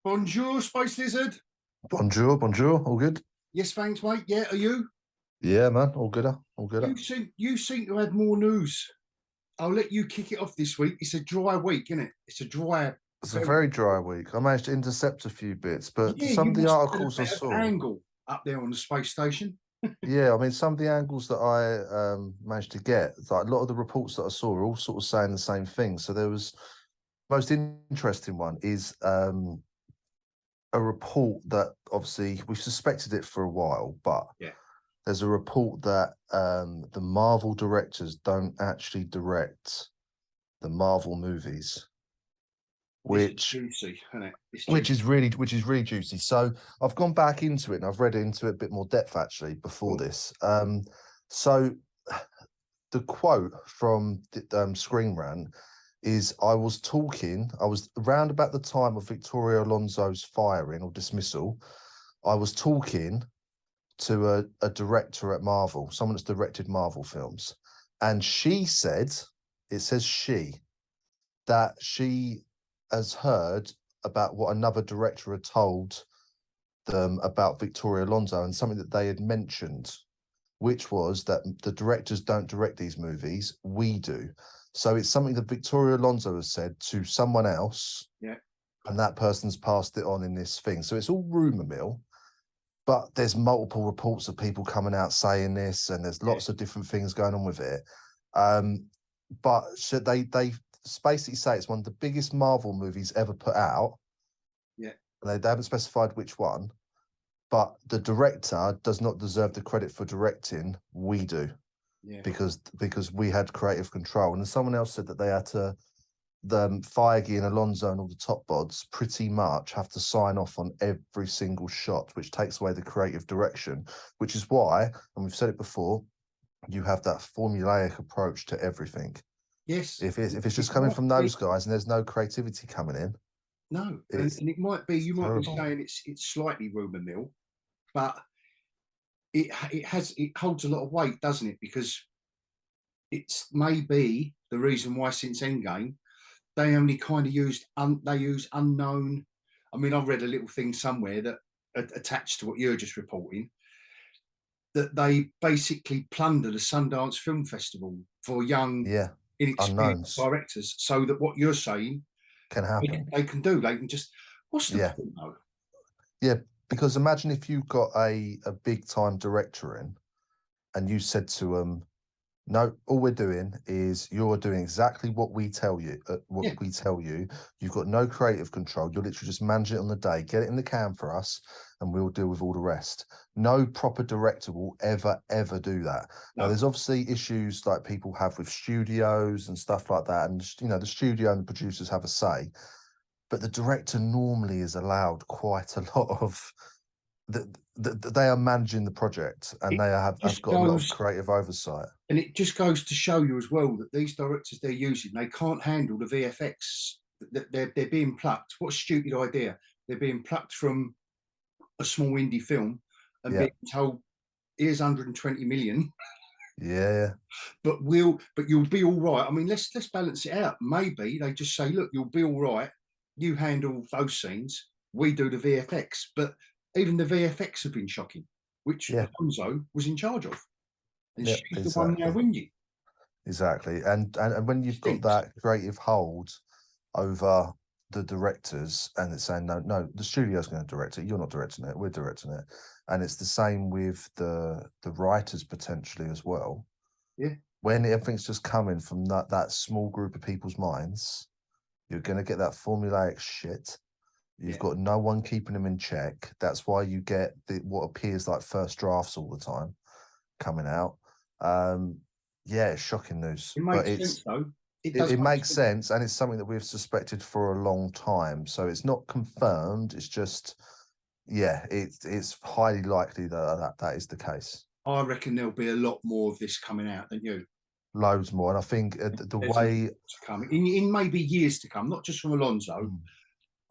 Bonjour, Space Lizard. Bonjour, bonjour. All good? Yes, thanks, mate. Yeah, are you? Yeah, man. All good. All good. You seem to have more news. I'll let you kick it off this week. It's a dry week, isn't it? It's a dry. It's a very dry week. I managed to intercept a few bits, but Yeah, some you of the must have had a articles I better saw, angle up there on the space station. yeah, I mean, some of the angles that I managed to get, like a lot of the reports that I saw are all sort of saying the same thing. So there was most interesting one is a report that obviously we've suspected it for a while, but Yeah. there's a report that the Marvel directors don't actually direct the Marvel movies, which juicy, isn't it? It's which juicy. is really juicy. So I've gone back into it and I've read into it a bit more depth actually before this. So the quote from Screen Rant is I was around about the time of Victoria Alonso's firing or dismissal. I was talking to a director at Marvel, someone that's directed Marvel films. And she said, it says that she has heard about what another director had told them about Victoria Alonso and something that they had mentioned, which was that the directors don't direct these movies, we do. So it's something that Victoria Alonso has said to someone else, and that person's passed it on in this thing. So it's all rumor mill, but there's multiple reports of people coming out saying this, and there's lots of different things going on with it. But should they basically say it's one of the biggest Marvel movies ever put out. Yeah. They haven't specified which one, but the director does not deserve the credit for directing. We do. Yeah. Because we had creative control. And someone else said that they had to, Feige and Alonso and all the top bods pretty much have to sign off on every single shot, which takes away the creative direction, which is why, and we've said it before, you have that formulaic approach to everything. Yes. If it's just coming from those guys and there's no creativity coming in. No, and it might be, you might be terrible. saying it's slightly rumor mill, but it holds a lot of weight, doesn't it? Because it's maybe the reason why since Endgame they only kind of use unknown. I mean, I read a little thing somewhere that attached to what you're just reporting, that they basically plundered a Sundance Film Festival for young, inexperienced directors, so that what you're saying can happen. They can do. They can just. What's the point, though? Yeah, because imagine if you've got a big time director in, and you said to them, "No, all we're doing is you're doing exactly what we tell you. We tell you. You've got no creative control. You'll literally just manage it on the day. Get it in the can for us, and we'll deal with all the rest." No proper director will ever do that. No. Now, there's obviously issues like people have with studios and stuff like that, and the studio and the producers have a say, but the director normally is allowed quite a lot of. They are managing the project, and they have got a lot of creative oversight. And it just goes to show you as well that these directors they're using, they can't handle the VFX. They're being plucked. What a stupid idea! They're being plucked from a small indie film and being told, "Here's 120 million." Yeah. But you'll be all right. I mean, let's balance it out. Maybe they just say, "Look, you'll be all right. You handle those scenes. We do the VFX." But even the VFX have been shocking, which Alonso was in charge of. And she's the one now winning. Exactly. And when you've got that creative hold over the directors and it's saying, no, the studio's going to direct it. You're not directing it. We're directing it. And it's the same with the writers potentially as well. Yeah. When everything's just coming from that small group of people's minds, you're going to get that formulaic shit. You've got no one keeping them in check. That's why you get what appears like first drafts all the time coming out. It's shocking news. It makes sense, though. It makes sense, and it's something that we've suspected for a long time. So it's not confirmed. It's just, it's highly likely that is the case. I reckon there'll be a lot more of this coming out than you. Loads more, and I think the way to come in maybe years to come, not just from Alonso.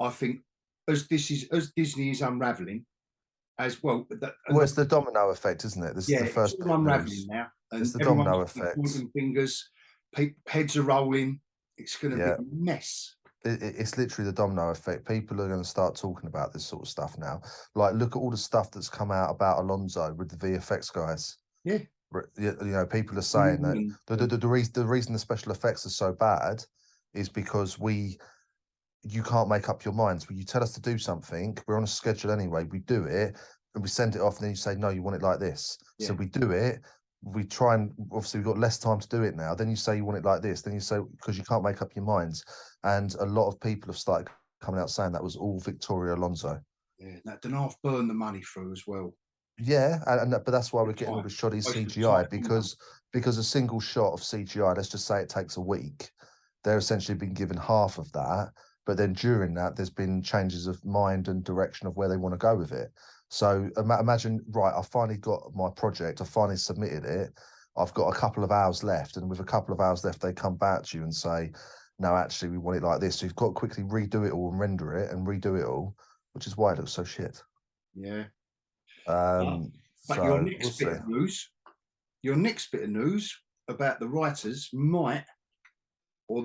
I think as Disney is unraveling as well. It's the domino effect, isn't it? This is the first it's unraveling now. And it's the domino effect. Pointing fingers, heads are rolling. It's going to be a mess. it's literally the domino effect. People are going to start talking about this sort of stuff now. Like, look at all the stuff that's come out about Alonso with the VFX guys. Yeah. You know, people are saying that the reason the special effects are so bad is because you can't make up your minds. When you tell us to do something, we're on a schedule anyway. We do it and we send it off, and then you say, no, you want it like this. Yeah. So we do it. We try, and obviously we've got less time to do it now. Then you say you want it like this. Then you say, because you can't make up your minds. And a lot of people have started coming out saying that was all Victoria Alonso. Yeah, that didn't half burn the money through as well. Yeah, but that's why we're getting all this shoddy CGI, because a single shot of CGI, let's just say it takes a week, they're essentially been given half of that. But then during that, there's been changes of mind and direction of where they want to go with it. So imagine, right, I finally got my project, I finally submitted it, I've got a couple of hours left, and with a couple of hours left, they come back to you and say, no, actually, we want it like this. So you've got to quickly redo it all and render it and redo it all, which is why it looks so shit. Yeah. But so your next bit of news about the writers might, or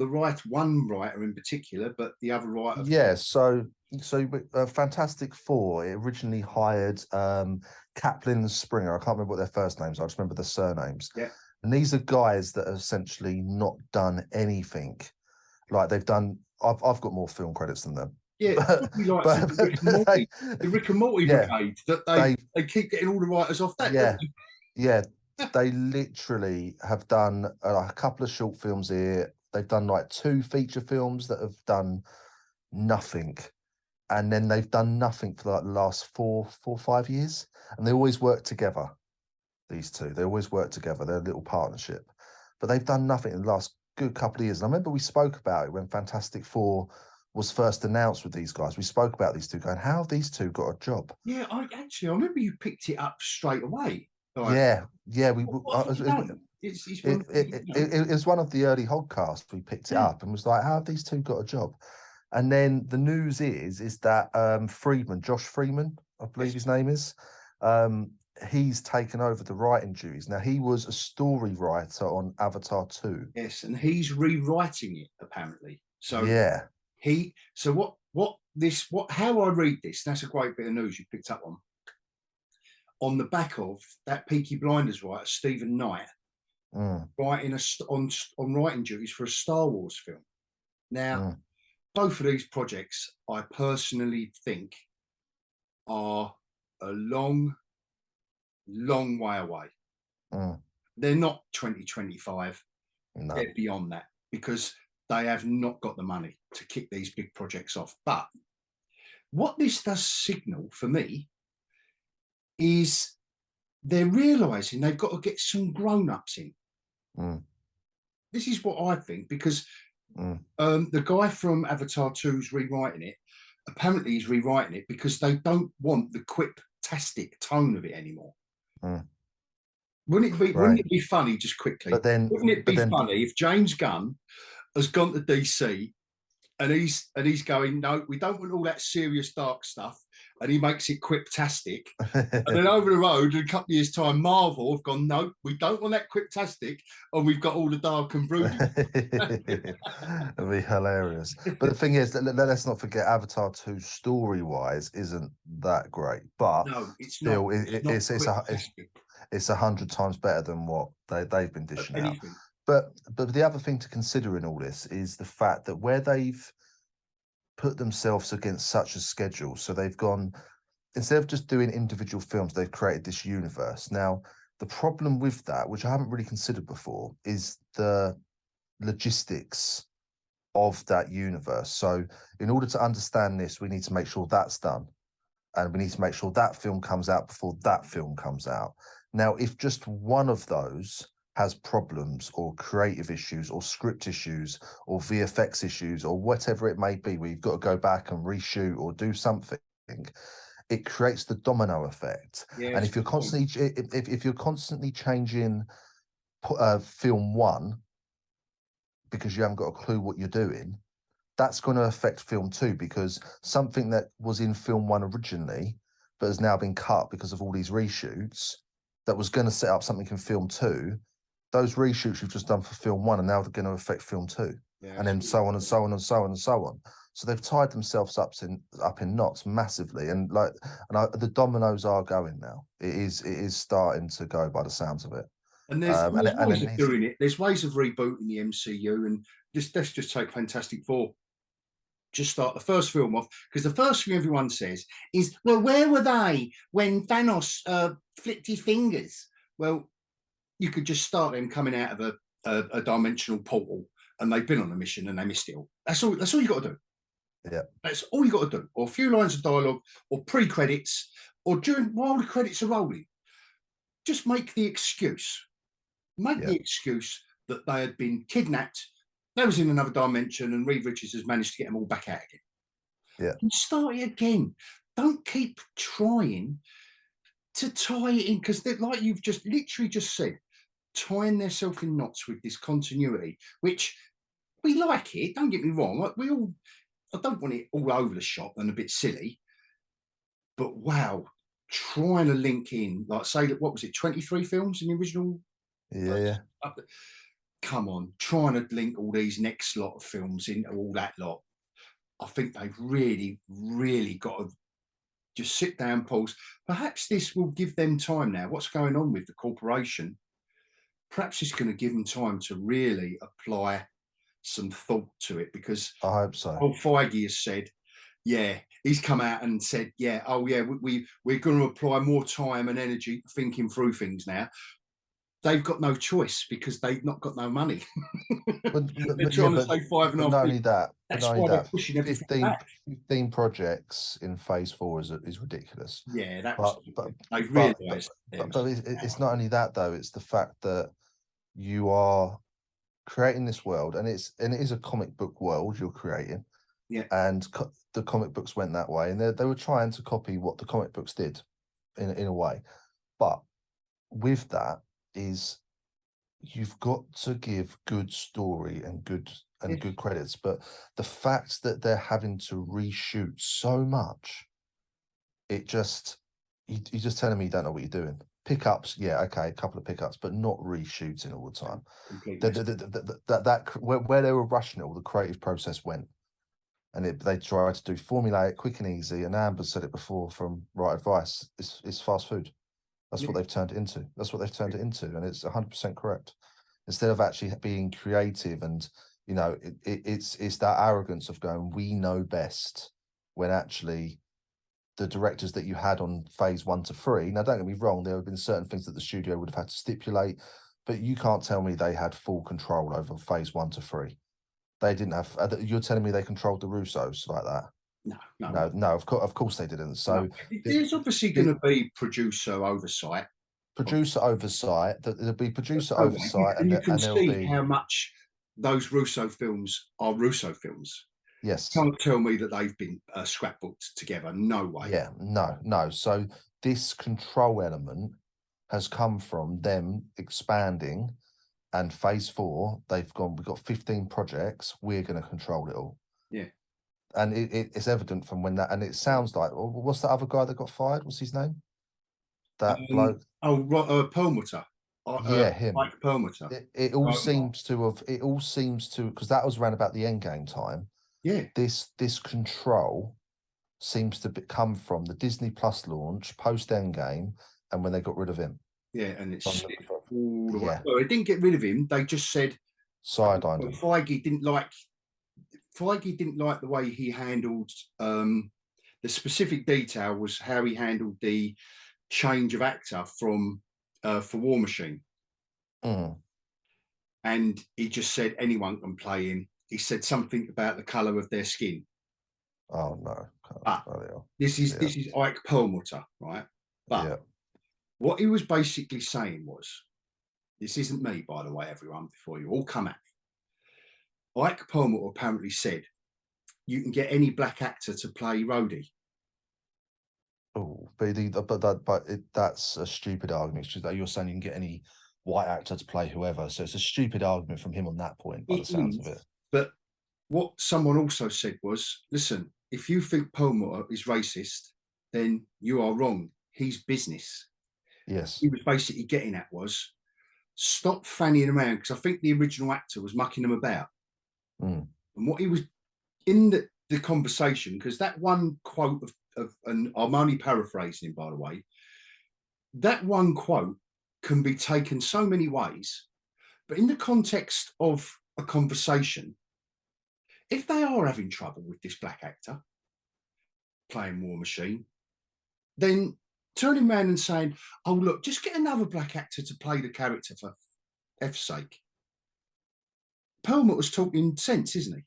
one writer in particular, but the other writer. Yeah, so Fantastic Four, it originally hired Kaplan and Springer. I can't remember what their first names are, I just remember the surnames. Yeah. And these are guys that have essentially not done anything. Like they've done, I've got more film credits than them. Yeah, the Rick and Morty brigade, that they keep getting all the writers off that. Yeah, yeah. They literally have done a couple of short films here. They've done like 2 feature films that have done nothing. And then they've done nothing for like the last 4 or 5 years. And they always work together, these two. They always work together. They're a little partnership. But they've done nothing in the last good couple of years. And I remember we spoke about it when Fantastic Four was first announced with these guys. We spoke about these two going, how have these two got a job? Yeah, I remember you picked it up straight away. Like, yeah. It was one of the early hogcasts. We picked it up and was like, how have these two got a job? And then the news is that Josh Freeman, I believe his name is, he's taken over the writing duties. Now, he was a story writer on Avatar 2. Yes, and he's rewriting it apparently. So yeah. How I read this, that's a great bit of news you picked up on the back of that Peaky Blinders writer, Stephen Knight, writing on writing duties for a Star Wars film. Now, both of these projects, I personally think, are a long way away. They're not 2025. No. They're beyond that, because they have not got the money to kick these big projects off. But what this does signal for me is they're realizing they've got to get some grown-ups in. This is what I think, because the guy from Avatar 2 is rewriting it. Apparently he's rewriting it because they don't want the quip-tastic tone of it anymore. Wouldn't it be funny, just quickly, wouldn't it be funny if James Gunn has gone to DC and he's going, no, we don't want all that serious dark stuff, and he makes it quip-tastic. And then over the road, in a couple of years' time, Marvel have gone, no, we don't want that quip-tastic, and we've got all the dark and brooding. It'd be hilarious. But the thing is, let's not forget, Avatar 2 story-wise isn't that great, but no, it's still not. It's 100 times better than what they've been dishing out. But the other thing to consider in all this is the fact that where they've put themselves against such a schedule, so they've gone, instead of just doing individual films, they've created this universe. Now, the problem with that, which I haven't really considered before, is the logistics of that universe. So in order to understand this, we need to make sure that's done. And we need to make sure that film comes out before that film comes out. Now, if just one of those has problems or creative issues or script issues or VFX issues or whatever it may be, where you've got to go back and reshoot or do something, it creates the domino effect. And if you're constantly changing film 1 because you haven't got a clue what you're doing, that's going to affect film 2, because something that was in film 1 originally but has now been cut because of all these reshoots, that was going to set up something in film 2, those reshoots you've just done for film 1 are now going to affect film 2. Yeah, and then so on and so on and so on and so on. So they've tied themselves up in knots massively, and the dominoes are going now. It is starting to go by the sounds of it. And there's And ways it of needs doing it. There's ways of rebooting the MCU, and let's just take Fantastic Four. Just start the first film off, because the first thing everyone says is, well, where were they when Thanos flicked his fingers? Well, you could just start them coming out of a dimensional portal, and they've been on a mission and they missed it all. That's all you got to do. Yeah. That's all you got to do. Or a few lines of dialogue, or pre-credits, or while the credits are rolling. Just make the excuse. Make the excuse that they had been kidnapped. They was in another dimension, and Reed Richards has managed to get them all back out again. Yeah. And start it again. Don't keep trying to tie it in, because like you've just literally just said, tying themselves in knots with this continuity, which we like it. Don't get me wrong. Like I don't want it all over the shop and a bit silly, but wow, trying to link in, like say that, what was it, 23 films in the original? Yeah. Come on, trying to link all these next lot of films into all that lot. I think they've really, really got to just sit down, pause. Perhaps this will give them time now. What's going on with the corporation? Perhaps it's going to give them time to really apply some thought to it, because I hope so. old Feige has said, yeah, he's come out and said, yeah, oh yeah, we're going to apply more time and energy thinking through things now. They've got no choice because they've not got no money. They're trying to save $5.5 million. Not only that, that's why they're pushing everything back. 15 projects in phase 4 is ridiculous. Yeah, that was. But they've realised. But it's not only that though. It's the fact that you are creating this world, and it is a comic book world you're creating. Yeah. And the comic books went that way, and they were trying to copy what the comic books did, in a way. But with that is, you've got to give good story and good credits. But the fact that they're having to reshoot so much, it just you're just telling me you don't know what you're doing. Pickups, yeah, okay, a couple of pickups, but not reshooting all the time. Where they were rushing it, all the creative process went, and they tried to do formulaic, quick and easy. And Amber said it before from Right Advice: it's fast food. That's what they've turned it into. That's what they've turned it into, and it's 100% correct. Instead of actually being creative, and it's that arrogance of going, we know best, when actually the directors that you had on phase 1 to 3. Now, don't get me wrong, there have been certain things that the studio would have had to stipulate, but you can't tell me they had full control over phase 1 to 3. They didn't have. You're telling me they controlled the Russos like that? No. Of course they didn't. So there's obviously going to be producer oversight. There'll be producer oversight, and you can there'll see be how much those Russo films are Russo films. Yes. Can't tell me that they've been scrapbooked together. No way. Yeah, no. So this control element has come from them expanding, and phase 4, we've got 15 projects, we're going to control it all. Yeah. And it's evident from when that, and it sounds like, what's the other guy that got fired? What's his name? That bloke. Perlmutter. Yeah, him. Mike Perlmutter. It all seems to, because that was around about the Endgame time. Yeah. This control seems to come from the Disney Plus launch post Endgame, and when they got rid of him. Yeah, and it's all the way. Well, they didn't get rid of him. They just said sidelined him. Feige didn't like the way he handled the specific detail was how he handled the change of actor from for War Machine. And he just said anyone can play him. He said something about the colour of their skin. Oh no! This is Ike Perlmutter, right? But what he was basically saying was, this isn't me, by the way, everyone. Before you all come at me, Ike Perlmutter apparently said, "You can get any black actor to play Rhodey." Oh, but that's a stupid argument. It's just that you're saying you can get any white actor to play whoever, so it's a stupid argument from him on that point, by the sounds of it. But what someone also said was, listen, if you think Perlmutter is racist, then you are wrong. He's business. Yes. He was basically getting at was, stop fanning around, because I think the original actor was mucking them about. Mm. And what he was in the conversation, because that one quote and I'm only paraphrasing him, by the way, that one quote can be taken so many ways, but in the context of a conversation, if they are having trouble with this black actor playing War Machine, then turning around and saying, oh, look, just get another black actor to play the character for F's sake. Paramount was talking sense, isn't he?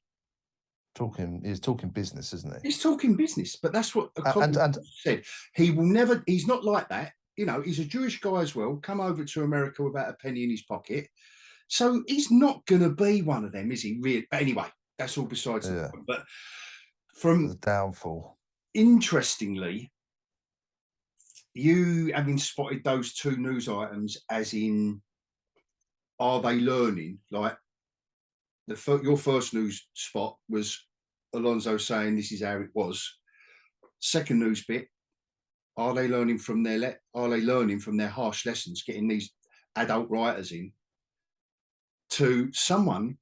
He's talking business, isn't he? He's talking business, but that's what a comment said. He will never, he's not like that. You know, he's a Jewish guy as well, come over to America without a penny in his pocket. So he's not going to be one of them, is he? Really? But anyway, that's all besides the point. But from the downfall. Interestingly, you having spotted those two news items, as in, are they learning? Like your first news spot was Alonso saying this is how it was. Second news bit, are they learning from their harsh lessons, getting these adult writers in, to someone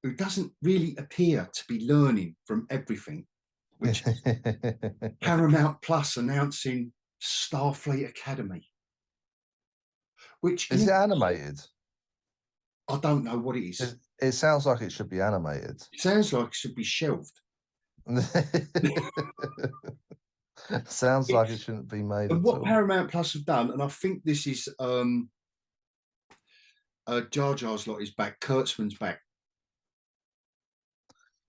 who doesn't really appear to be learning from everything, which is Paramount Plus announcing Starfleet Academy. Which is it animated? I don't know what it is. It sounds like it should be animated. It sounds like it should be shelved. Sounds like it shouldn't be made. And what Paramount Plus have done, and I think this is Jar Jar's lot is back, Kurtzman's back.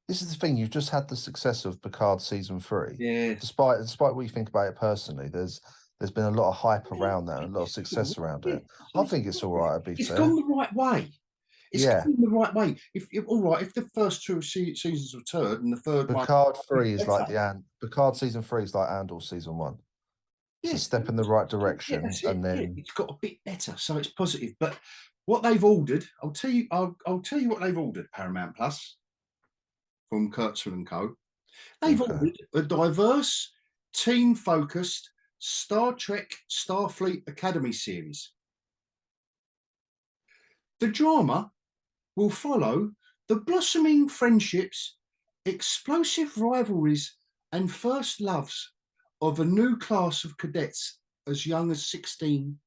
This is the thing, you've just had the success of Picard season 3. Yeah. Despite what you think about it personally, there's been a lot of hype around that and a lot of success around it. I think it's all right, to be fair. It's gone the right way. It's gone the right way. If all right, if the first two seasons were turd and the third Picard one, 3 is like Picard season 3 is like Andor season 1. It's a step in the right direction, and then it's got a bit better, so it's positive. But what they've ordered, I'll tell you what they've ordered. Paramount Plus from Kurtzman and Co. They've ordered a diverse, teen-focused Star Trek Starfleet Academy series. The drama will follow the blossoming friendships, explosive rivalries, and first loves of a new class of cadets as young as 16.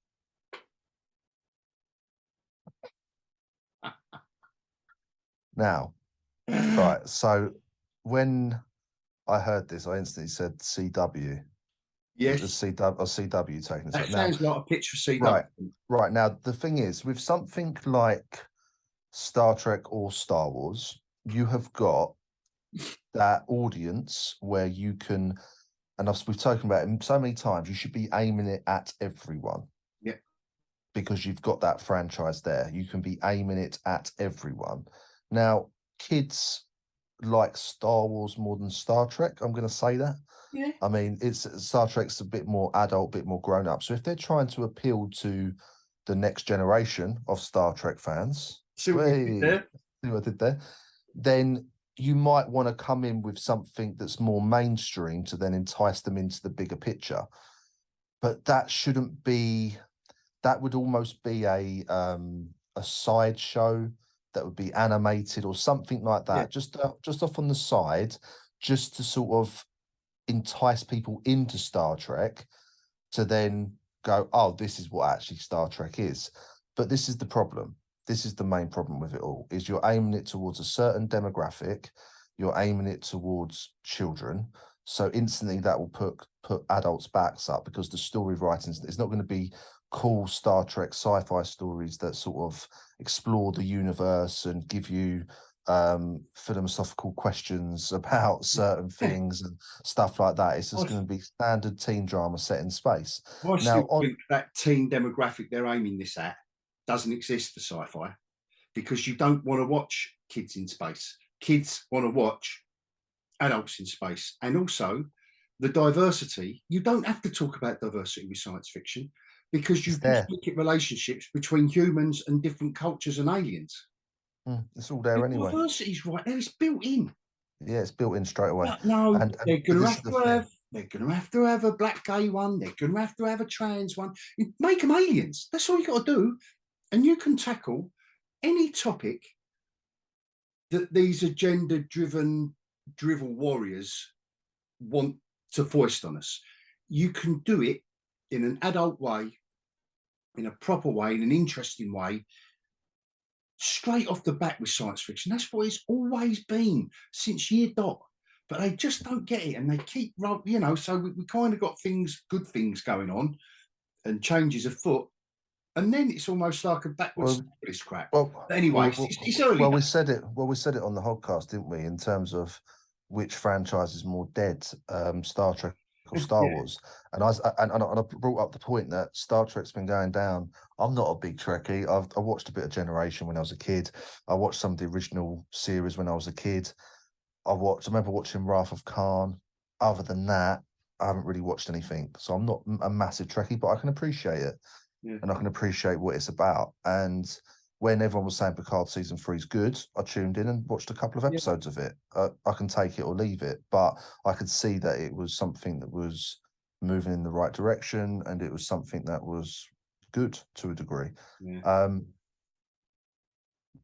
Now, right, so when I heard this, I instantly said CW. Yes. CW taking this. That sounds like a picture of CW. Right. Now, the thing is, with something like Star Trek or Star Wars, you have got that audience where you can, and we've spoken about it so many times, you should be aiming it at everyone. Yeah. Because you've got that franchise there. You can be aiming it at everyone. Now, kids like Star Wars more than Star Trek, I'm going to say that. Yeah. I mean, Star Trek's a bit more adult, a bit more grown up. So if they're trying to appeal to the next generation of Star Trek fans, see what I did there, then you might want to come in with something that's more mainstream to then entice them into the bigger picture. But that shouldn't be. That would almost be a sideshow that would be animated or something like that, just off on the side, just to sort of entice people into Star Trek to then go, oh, this is what actually Star Trek is. But this is the problem. This is the main problem with it all, is you're aiming it towards a certain demographic, you're aiming it towards children. So instantly that will put adults' backs up, because the story writing is not going to be cool Star Trek sci-fi stories that sort of explore the universe and give you philosophical questions about certain things and stuff like that. It's just going to be standard teen drama set in space. I still think that teen demographic they're aiming this at doesn't exist for sci-fi, because you don't want to watch kids in space. Kids want to watch adults in space. And also the diversity, you don't have to talk about diversity with science fiction, because you just look at relationships between humans and different cultures and aliens. It's all there anyway. Diversity's right there. It's built in. Yeah, it's built in straight away. No, they're going to have to have a black gay one. They're going to have to have a trans one. You make them aliens. That's all you got to do. And you can tackle any topic that these agenda-driven drivel warriors want to foist on us. You can do it in an adult way, in a proper way, in an interesting way, straight off the bat with science fiction. That's what it's always been since year dot. But they just don't get it, and they keep, you know. So we kind of got good things going on, and changes afoot, and then it's almost like a backwards this crap. But anyway, it's early. Well, we said it. Well, we said it on the hogcast, didn't we? In terms of which franchise is more dead, Star Trek or Star Wars. And I brought up the point that Star Trek's been going down. I'm not a big Trekkie. I watched a bit of Generation when I was a kid. I watched some of the original series when I was a kid. I remember watching Wrath of Khan. Other than that, I haven't really watched anything. So I'm not a massive Trekkie, but I can appreciate it. Yeah. And I can appreciate what it's about. And when everyone was saying Picard season 3 is good, I tuned in and watched a couple of episodes of it. I can take it or leave it, but I could see that it was something that was moving in the right direction, and it was something that was good to a degree. Yeah.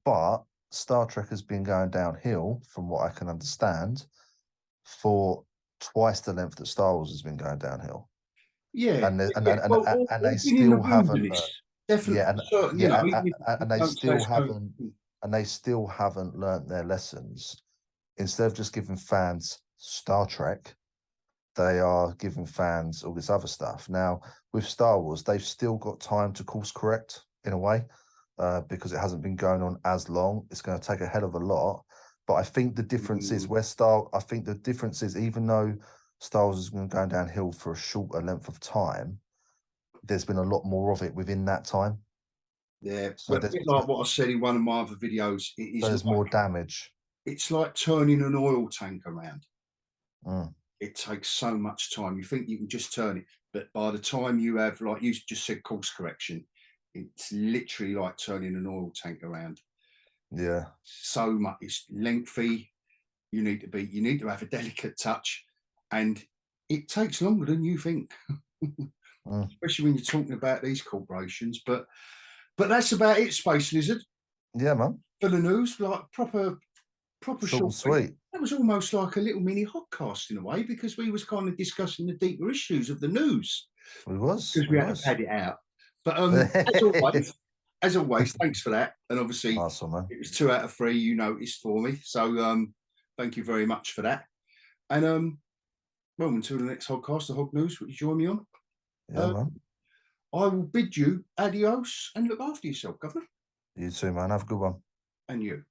But Star Trek has been going downhill, from what I can understand, for twice the length that Star Wars has been going downhill. Yeah, and they still haven't learned. Definitely, and they still haven't learned their lessons. Instead of just giving fans Star Trek, they are giving fans all this other stuff. Now, with Star Wars, they've still got time to course correct in a way, because it hasn't been going on as long. It's going to take a hell of a lot. But I think the difference is even though Star Wars has been going downhill for a shorter length of time, there's been a lot more of it within that time. Yeah, so a bit like what I said in one of my other videos. There's more damage. It's like turning an oil tank around. It takes so much time. You think you can just turn it, but by the time you have, like you just said, course correction, it's literally like turning an oil tank around. Yeah, so much. It's lengthy. You need to have a delicate touch, and it takes longer than you think. Especially when you're talking about these corporations. But that's about it, Space Lizard. Yeah, man. For the news, like proper short and sweet. That was almost like a little mini hogcast in a way, because we was kind of discussing the deeper issues of the news. Because we had it out. But as always, thanks for that. And obviously, awesome, man. It was 2 out of 3 you noticed for me. So thank you very much for that. And well, until the next hogcast, the hogNEWS, which you join me on. Yeah, man. I will bid you adios and look after yourself, Governor. You too, man. Have a good one. And you.